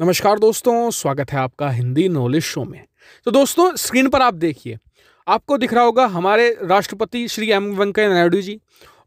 नमस्कार दोस्तों, स्वागत है आपका हिंदी नॉलेज शो में। तो दोस्तों, स्क्रीन पर आप देखिए, आपको दिख रहा होगा हमारे राष्ट्रपति श्री एम वेंकैया नायडू जी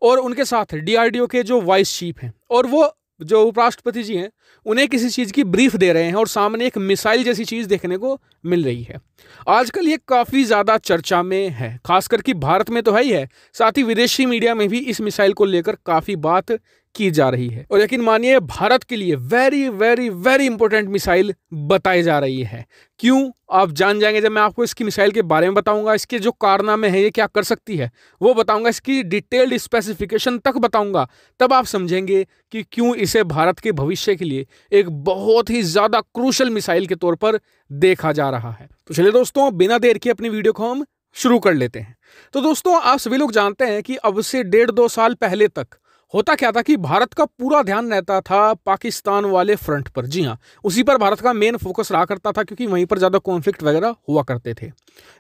और उनके साथ डीआरडीओ के जो वाइस चीफ हैं और वो जो उपराष्ट्रपति जी हैं, उन्हें किसी चीज़ की ब्रीफ दे रहे हैं और सामने एक मिसाइल जैसी चीज़ देखने को मिल रही है। आजकल ये काफ़ी ज़्यादा चर्चा में है, खासकर कि भारत में तो है ही है, साथ ही विदेशी मीडिया में भी इस मिसाइल को लेकर काफ़ी बात की जा रही है। और यकीन मानिए, भारत के लिए very very very important missile बताई जा रही है। क्यों, आप जान जाएंगे जब मैं आपको इसकी मिसाइल के बारे में बताऊंगा, इसके जो कारनामे हैं, ये क्या कर सकती है वो बताऊंगा, इसकी डिटेल्ड स्पेसिफिकेशन तक बताऊंगा। तब आप समझेंगे कि क्यों इसे भारत के भविष्य के लिए एक बहुत ही ज़्यादा क्रूशल मिसाइल के तौर पर देखा जा रहा है। तो चलिए दोस्तों, बिना देर के अपनी वीडियो को हम शुरू कर लेते हैं। तो दोस्तों, आप सभी लोग जानते हैं कि अब से 1.5-2 साल पहले तक होता क्या था कि भारत का पूरा ध्यान रहता था पाकिस्तान वाले फ्रंट पर। जी हाँ, उसी पर भारत का मेन फोकस रहा करता था, क्योंकि वहीं पर ज़्यादा कॉन्फ्लिक्ट वगैरह हुआ करते थे।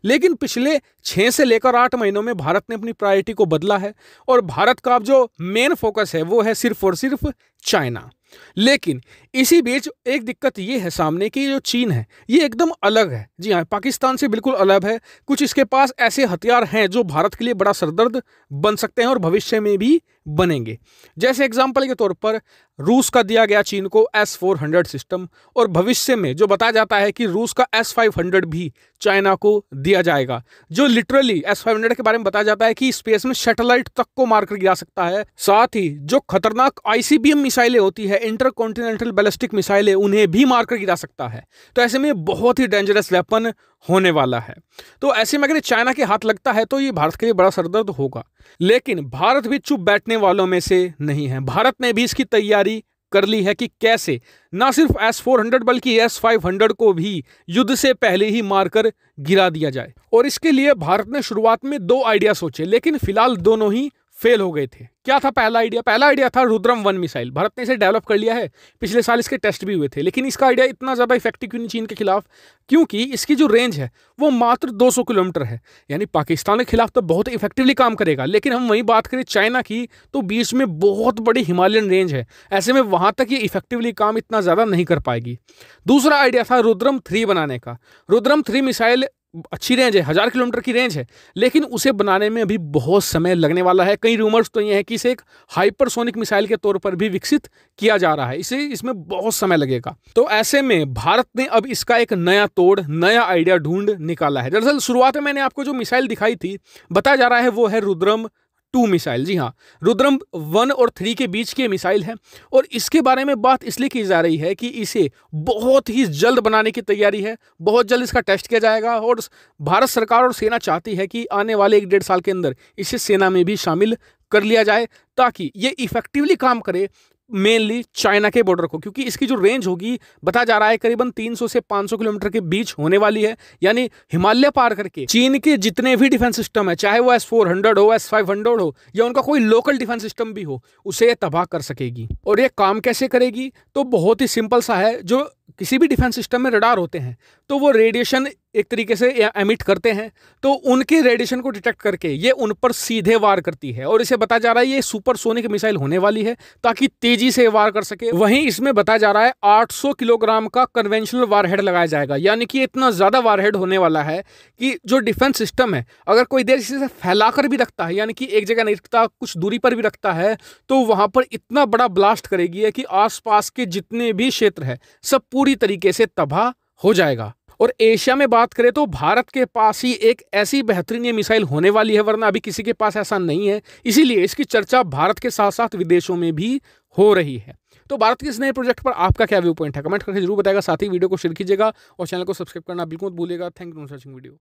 लेकिन पिछले 6 से लेकर 8 महीनों में भारत ने अपनी प्रायोरिटी को बदला है और भारत का अब जो मेन फोकस है वो है सिर्फ और सिर्फ चाइना। लेकिन इसी बीच एक दिक्कत ये है सामने कि जो चीन है ये एकदम अलग है। जी हाँ, पाकिस्तान से बिल्कुल अलग है। कुछ इसके पास ऐसे हथियार हैं जो भारत के लिए बड़ा सरदर्द बन सकते हैं और भविष्य में भी बनेंगे। जैसे एग्जाम्पल के तौर पर रूस का दिया गया चीन को S-400 सिस्टम, और भविष्य में जो बताया जाता है कि रूस का S-500 भी चाइना को दिया जाएगा, जो लिटरली S-500 के बारे में बताया जाता है कि स्पेस में सैटेलाइट तक को मार कर गिरा सकता है। साथ ही जो खतरनाक ICBM मिसाइलें होती है, इंटरकॉन्टिनेंटल बैलिस्टिक मिसाइलें, उन्हें भी मार कर गिरा सकता है। तो ऐसे में बहुत ही डेंजरस वेपन होने वाला है। तो ऐसे में अगर चाइना के हाथ लगता है तो ये भारत के लिए बड़ा सरदर्द होगा। लेकिन भारत भी चुप बैठने वालों में से नहीं है। भारत ने भी इसकी तैयारी कर ली है कि कैसे ना सिर्फ S-400 बल्कि S-500 को भी युद्ध से पहले ही मारकर गिरा दिया जाए। और इसके लिए भारत ने शुरुआत में 2 आइडिया सोचे, लेकिन फिलहाल दोनों ही फेल हो गए थे। क्या था पहला आइडिया? पहला आइडिया था रुद्रम-1 मिसाइल। भारत ने इसे डेवलप कर लिया है, पिछले साल इसके टेस्ट भी हुए थे। लेकिन इसका आइडिया इतना ज़्यादा इफेक्टिव क्यों नहीं चीन के खिलाफ? क्योंकि इसकी जो रेंज है वो मात्र 200 किलोमीटर है। यानी पाकिस्तान के खिलाफ तो बहुत इफेक्टिवली काम करेगा, लेकिन हम वहीं बात करें चाइना की तो बीच में बहुत बड़ी हिमालयन रेंज है। ऐसे में वहां तक ये इफेक्टिवली काम इतना ज़्यादा नहीं कर पाएगी। दूसरा आइडिया था रुद्रम-3 बनाने का। रुद्रम-3 मिसाइल अच्छी रेंज है, 1000 किलोमीटर की रेंज है, लेकिन उसे बनाने में अभी बहुत समय लगने वाला है। कई रूमर्स तो ये है कि इसे एक हाइपरसोनिक मिसाइल के तौर पर भी विकसित किया जा रहा है। इसमें बहुत समय लगेगा। तो ऐसे में भारत ने अब इसका एक नया तोड़, नया आइडिया ढूंढ निकाला है। दरअसल शुरुआत में मैंने आपको जो मिसाइल दिखाई थी, बताया जा रहा है वो है रुद्रम-2 मिसाइल। जी हाँ, रुद्रम-1 और 3 के बीच की मिसाइल है और इसके बारे में बात इसलिए की जा रही है कि इसे बहुत ही जल्द बनाने की तैयारी है। बहुत जल्द इसका टेस्ट किया जाएगा और भारत सरकार और सेना चाहती है कि आने वाले 1-1.5 साल के अंदर इसे सेना में भी शामिल कर लिया जाए, ताकि ये इफेक्टिवली काम करे मेनली चाइना के बॉर्डर को। क्योंकि इसकी जो रेंज होगी, बताया जा रहा है करीबन 300 से 500 किलोमीटर के बीच होने वाली है। यानी हिमालय पार करके चीन के जितने भी डिफेंस सिस्टम है, चाहे वो S-400 हो, S-500 हो या उनका कोई लोकल डिफेंस सिस्टम भी हो, उसे तबाह कर सकेगी। और ये काम कैसे करेगी? तो बहुत ही सिंपल सा है। जो किसी भी डिफेंस सिस्टम में रडार होते हैं तो वो रेडिएशन एक तरीके से एमिट करते हैं, तो उनके रेडिएशन को डिटेक्ट करके ये उन पर सीधे वार करती है। और इसे बताया जा रहा है ये सुपरसोनिक मिसाइल होने वाली है, ताकि तेजी से वार कर सके। वहीं इसमें बताया जा रहा है 800 किलोग्राम का कन्वेंशनल वारहेड लगाया जाएगा। यानी कि इतना ज्यादा वारहेड होने वाला है कि जो डिफेंस सिस्टम है, अगर कोई देर इसे फैलाकर भी रखता है, यानी कि एक जगह नहीं रखता, कुछ दूरी पर भी रखता है, तो वहां पर इतना बड़ा ब्लास्ट करेगी कि आसपास के जितने भी क्षेत्र है सब पूरी तरीके से तबाह हो जाएगा। और एशिया में बात करें तो भारत के पास ही एक ऐसी बेहतरीन ये मिसाइल होने वाली है, वरना अभी किसी के पास ऐसा नहीं है। इसीलिए इसकी चर्चा भारत के साथ साथ विदेशों में भी हो रही है। तो भारत के इस नए प्रोजेक्ट पर आपका क्या व्यू पॉइंट है, कमेंट करके जरूर बताएगा। साथ ही वीडियो को शेयर कीजिएगा और चैनल को सब्सक्राइब करना बिल्कुल मत भूलिएगा। Thank you for watching video.